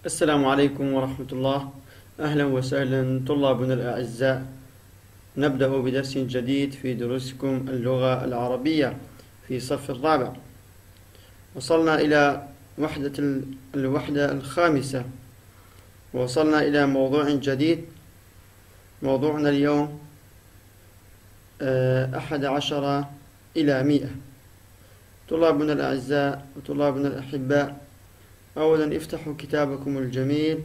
السلام عليكم ورحمة الله. أهلا وسهلا طلابنا الأعزاء. نبدأ بدرس جديد في دروسكم اللغة العربية في صف الرابع. وصلنا إلى الوحدة الخامسة، ووصلنا إلى موضوع جديد. موضوعنا اليوم 11 إلى 100. طلابنا الأعزاء وطلابنا الأحباء، أولا افتحوا كتابكم الجميل،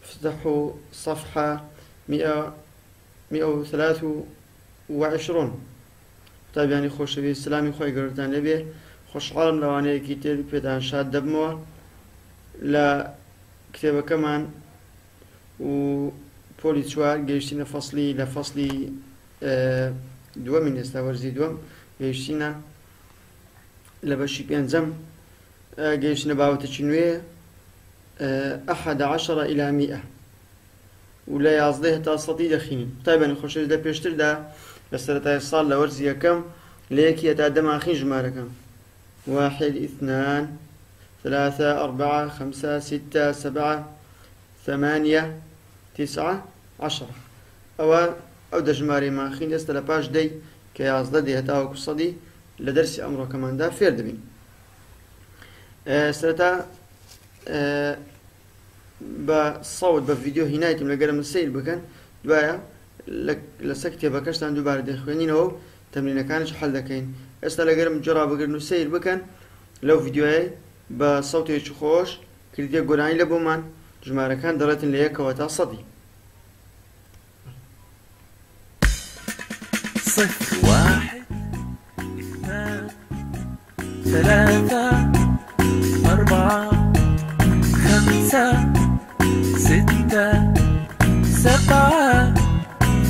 افتحوا صفحة 123. طيب يعني خوش بي السلامي خوي قررتان لبيه خوش عالم لواني كتير بيدان شاد دبموا لا كتابة كمان و بولي شوار جيشتنا فصلي لفصلي دوام من يستاورزي دوام جيشتنا لبشي بينزم جيشنا باوتشنوية 11 إلى 100 ولا يصديه تاسطي دخين. طيب أنا خوش ده بيشتر ده لسرتاي صار لورزي كم ليك يتعدم أخين جمالة كم 1 2 3 4 5 6 7 8 9 10 أو دجماري ما أخين يستلباش دي كي يصده دي هتاو كصدي لدرس أمره كمان ده فرد بين سرتا بصوت بفيديو هنا يتم لقرم السيل بكن دوايا لسكتي بكشتان دوباره دخوينين هو تمرين كانش حل دكين استا لقرم جرا بقرنو السيل بكن لو فيديوهاي بصوتي خوش كردية قراني لبومان جمارة كان دلتن ليك وتا صدي 0 1 2 3 4 5 6 7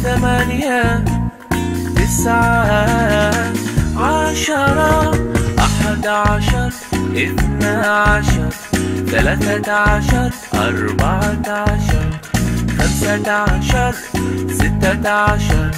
8 9 10 11 12 13 14 15 16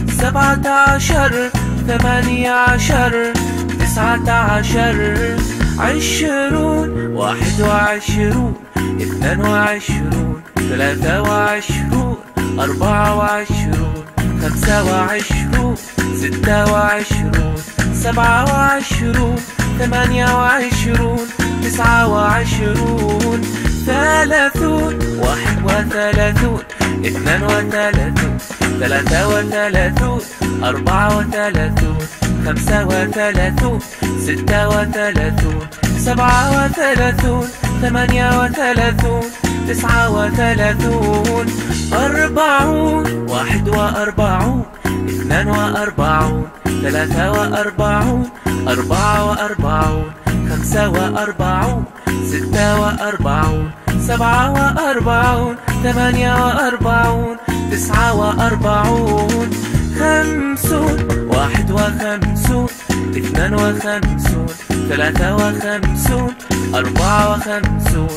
17 18 19 20 21 22 23 24 25 26 27 28 29 30 31 32 33 34 35 36 37 38 39 40 41 42 43 44 45 46 47 48 49 50 51 52 53 54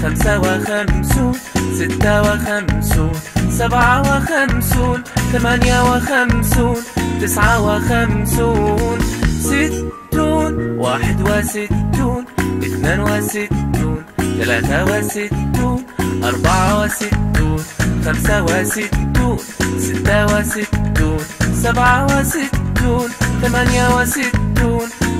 55 56 57 58 59 60 61 62 63 64 65 66 67 68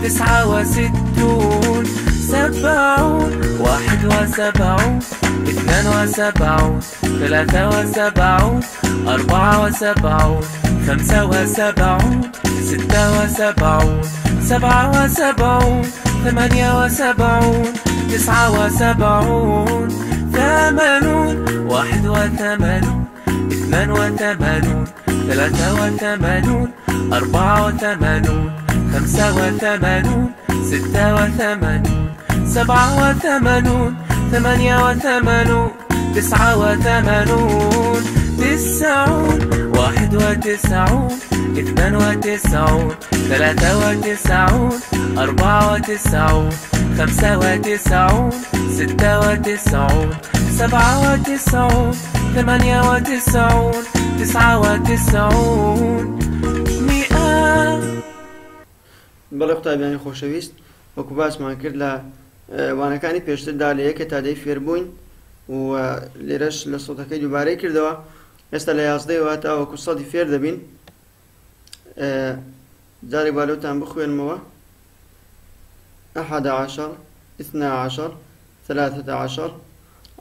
69 70 71 72 73 74 75 76 77 78 79 80 81 82 83 84 85 86 87 88 89 90 91 92 93 94 95 96 97 98 99 100. بەڵێ قوتابیانی خۆشەویست، وەکو باسمان کرد لە وانەکانی پێشتردا لە یەکە تا دەی فێربووین و ليرش لصوتك دوباره كردوا استا ليازده واتا وكو صدي فير دبين جاري بالوتان بخوين موا 11 12 13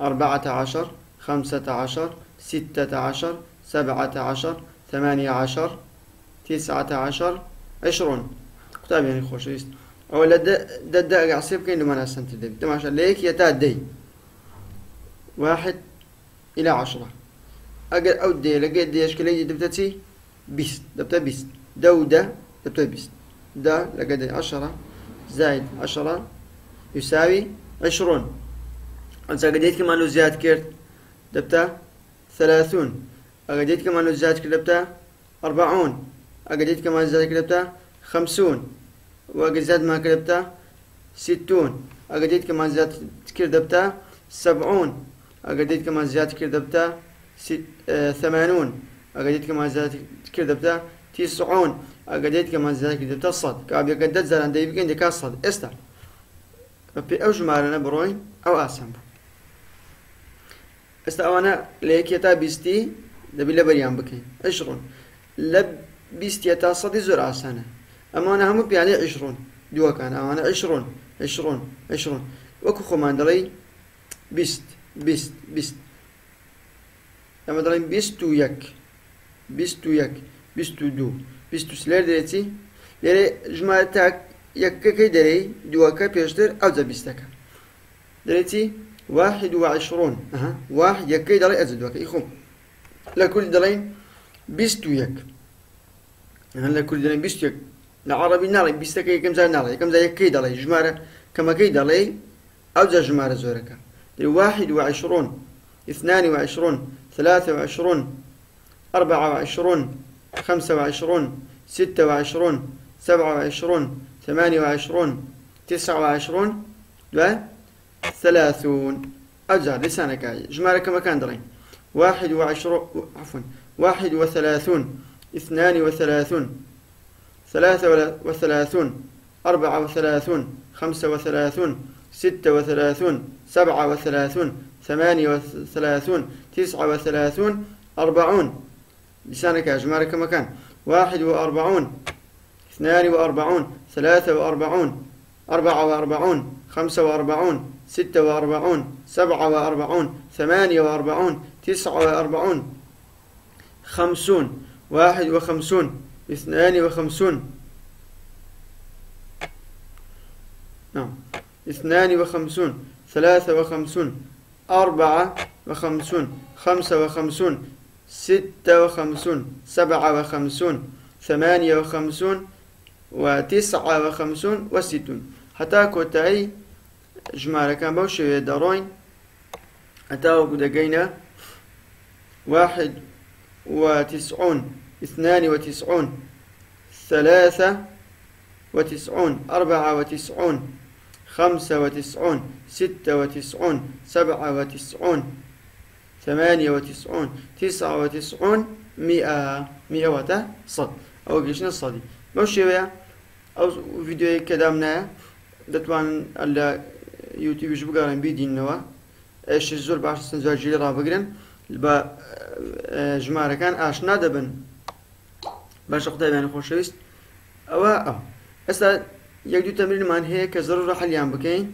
14 15 16 17 18 19 20 كتاب يعني خوش است أولا دا عصيب كين لما ناس سنتر دي تماشى ليك يتا دي 1 إلى 10 أجل أو دي لقيت دي أشكالية دبتتي بيست دبتا بيست دودة دبتا بيست دا لقيت 10 زائد 10 يساوي 20 أنت قديت كمان لو زياد كرت دبتا 30 أقديت كمان لو زياد كرت دبتا 40 أقديت كمان زياد كرت دبتا 50 وأقد زاد ما كربتا 60 أقديت كمان زياد كردبتا 70 أقديت كمان زياد كردبتا 80 أقديت كمان زياد كردبتا 90 أقديت كمان زياد كردبتا صد كاب يقدد زال عندي بيجين دي كاصد استا في أوج مارنا بروين أو أسمع استا أنا ليك يتا بيستي دبي لبريان بكين 20 لب بيستي يتا صدي زر سنة أما أنا هم بيعني 20 دوا كان أنا 20 وكو خمان دلي بيست أما دلي بيستو دو بيستو سلر دريتي لري جماعتك يككي دري دوا كبيشتر أو ذا بيستك دريتي 21 واحد يككي دلي أزد دوا كيخم لكل دلي بيستو هلا كل دلي بيستو العربي نالي بيستكي كم زي نالي كم زي كيد علي جمارة كما كيد علي أو زي جمارة زورك 21 22 23 24 25 26 27 28 29 30 أجزاء لسانك جمارة كما كان درين 21 عفوا 31 32 33 34 35 36 37 38 39 40 لسانك أجمارك كما كان 41 42 43 44 45 46 47 48 49 50 51 52 نعم 52 53 54 55 56 57 58 و59 و60 حتى كوتاي جمارة كان بوشي داروين حتى وقدقينا 91 92 93 94 95 96 97 98 99 100 وتا صد أو قيشنا الصدي بوشي بيا أو فيديو كدامنا دتوان على يوتيوب يجيب قارن بيدين نوا إيش الزول بعش سنزول جيل رابقرن البا جمارة كان آشنا دبن باش أقطع بين خوشويست أو هسه يجدو تمرين مان هيك ضرورة حليان بكين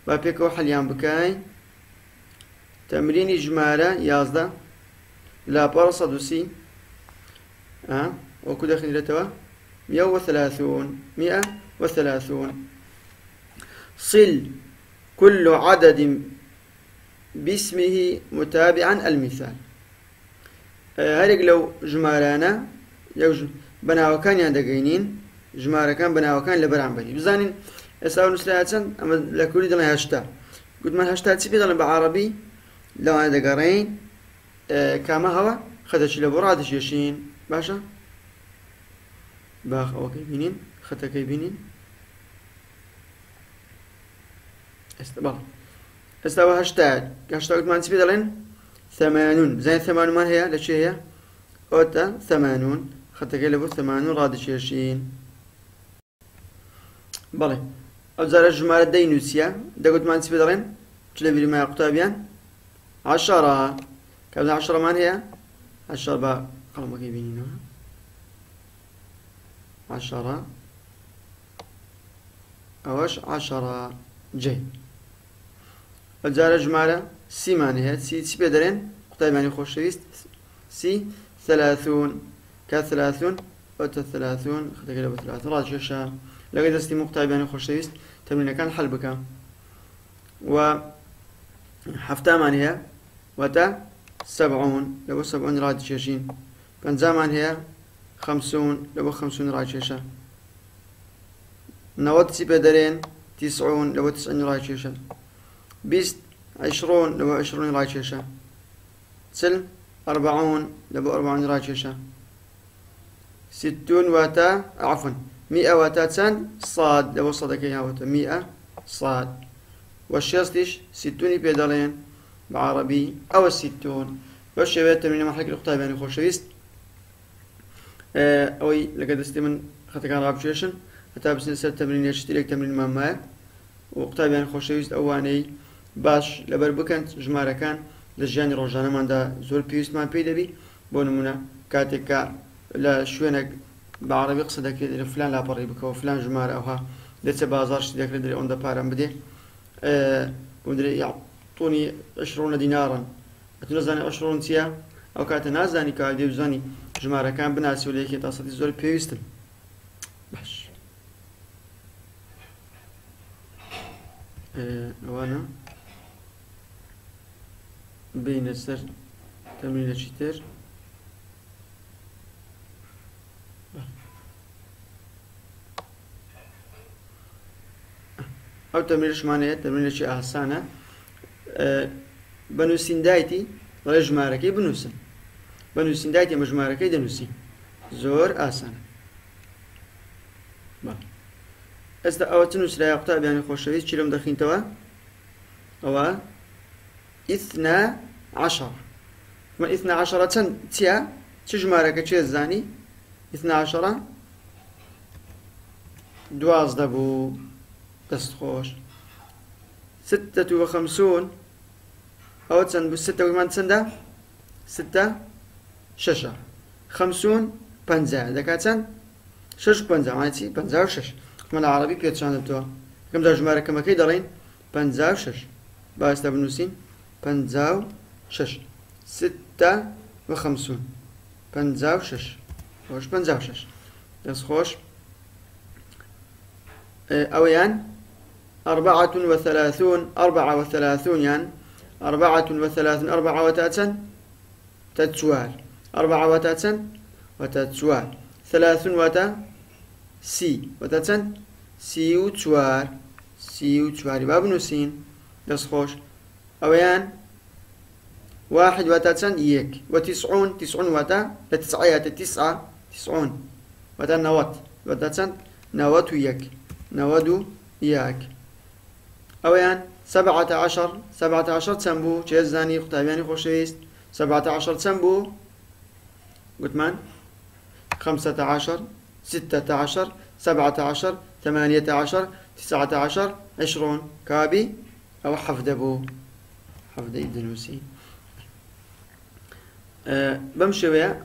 بابيكو حليان بكين تمرين جمارة يازدا لا بارصة دوسي وكو داخل لتوا 130 صل كل عدد باسمه متابعا المثال هرق لو جمارانا بناو كان يندقينين جمارة كان بناو كان لبرعن بني بزانين اساو نسلاتن اما لكل دلنا هاشتا قلت من هاشتا تسيبي دلنا بعربي لو انا دقارين كاما هوا خدش لبرادش يشين باشا باخ اوكي بينين خطا كي بينين استبال استوى هاشتاج قلت ما تسيبي دلين 80 زين 80 ما هي ليش هي اوتا 80 خطا كي لبو 80 رادش يشين بالي او زار الجمارة دينوسيا دا قلت ما نسبي دارين تلا بيري ما قطابيان 10 كابزان 10 مان هي 10 با قلمك يبينينها 10 أوش 10 جيد الجارة جمالة سي ماني هي سي بدرين قطعي ماني خوش شويست سي 30 30 وتا 30 خذ كده ب3 راجع شا لقيت استي مقطعي ماني خوش شويست تمرين كان حل بك و حفتا ماني هي وتا 70 لو 70 راجع شين بنزا ماني هي 50 لو 50 راجع شا 90 سي بدرين 90 لو 90 راجع شا 20 لو 20 راجع شا سل 40 لو 40 راجع شا 60 واتا عفوا 100 واتا تسن صاد لو صدك يا واتا 100 صاد والشيستش 60 بيدالين بعربي أو 60 والشباب تمرين محلك الأخطاء بين خوشويست أوي لقد استمن خطك على رابشيشن حتى بس نسال تمرين يشتري تمرين ما وقطاع بين خوشويست أواني باش لبر بكنت جمارة كان لجاني روجانا من دا زور بيوست ما بيدبي بونمونا كاتكا لا شوينك بعربي قصدك فلان لا بري بك وفلان جمارة أوها لسه بازارش ذاك اللي اون دا بارام بدي ودري يعطوني 20 دينارا أتنزاني 20 سيا أو كاتنازاني كالدي بزاني جمارة كان بناسي وليكي تصدي زور بيوستن باش وانا بين السر تمرين الشتير أو تمرين شمانية تمرين شيء أحسانة بنوسين دايتي ولا جماركي بنوسن بنوسين دايتي مجماركي دنوسين زور آسانة استا أو تنوس لا يقطع بيان خوشويس شلوم دخين توا أو 12 ما 12 تيا تجمارك تشي الزاني 12 دواز دبو دستخوش 56 أو تسن بالستة وثمان تسندا 6 ششة 50 بنزا دكاتن 6 بنزا معناتي بنزا وشش من العربي بيتشان دبتوا كم زوج مارك كما كيدرين بنزا وشش باست بنوسين بنزا وشش 56 بنزا وشش واش بنزا وشش دستخوش أويان 34 يعني 34 34 تتسوال 34 وتتسوال 30 وتا سي وتتن سي وتسوال سي وتسوال باب نسين دسخوش أويان 1 وتتن يك و90 90 وتا لتسعية 90 وتا نوات وتتن نوات ويك نودو ياك أويان 17 تسمبو جزاني خطابياني خوشويست 17 تسمبو قلت من 15 16 17 18 19 20 كابي أو حفدبو حفد إدنوسي بمشي ويا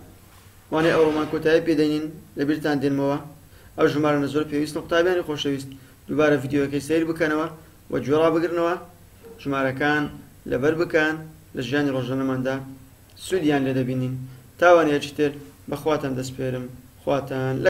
وأنا أول ما كنت بيدينين لبرتان دين موا أو جمارة نزول بيويست نقطابياني خوشويست دوباره فيديو كي سير بكنوا وجورا بقرنوا جمارة كان لبر بكان لجاني رجلنا من دا سوديان لدبينين تاواني أجتر بخواتان دسبيرم خواتان